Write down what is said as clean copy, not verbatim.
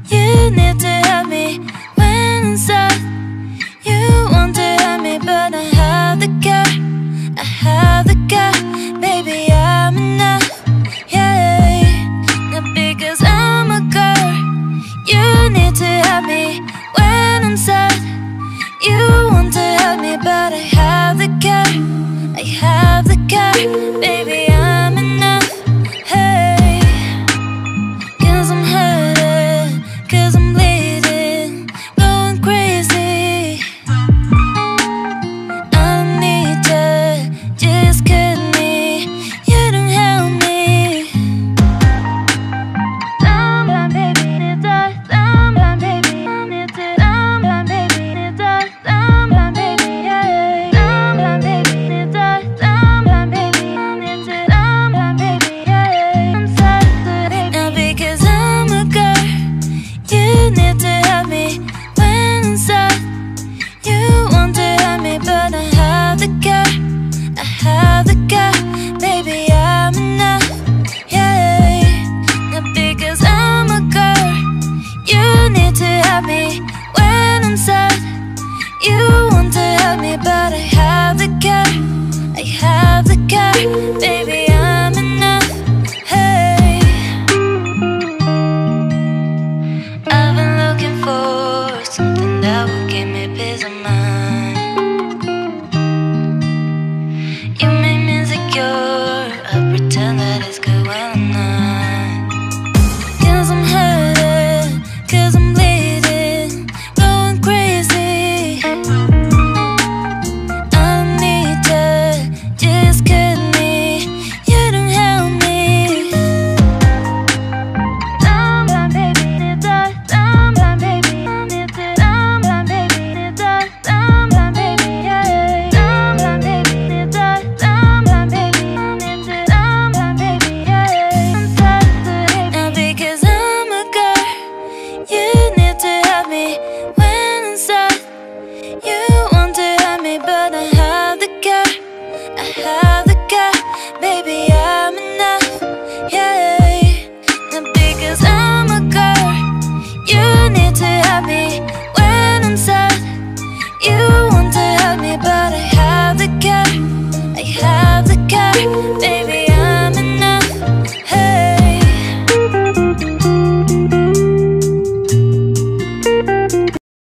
You need to help me when I'm sad. You want to help me, but I have the care. I have the care, baby, I'm enough. Yeah, not because I'm a girl. You need to help me when I'm sad. You want to help me, but I have the care. I have the care, baby, I'm enough. Hey, 'cause I'm hurting, 'cause I'm bleeding, going crazy. I don't need you, just cut me. You don't help me. Someone, baby, need us. Someone, baby, need to. Someone, baby, need us. Someone, baby, yeah. Someone, baby, need us. Someone, baby, need to. Someone, baby, yeah. I'm sorry, now because I'm a girl. You need to help me when I'm sad. You want to help me, but I have the care. I have the care, baby, I'm enough. Yeah, not because I'm a girl. You need to help me when I'm sad. You want to help me, but I have the care. I have the care, baby, I'm enough. Hey, I've been looking for something that will give me peace of mind. You make me insecure, I pretend that it's good when I'm not. 'Cause I'm hurting, 'cause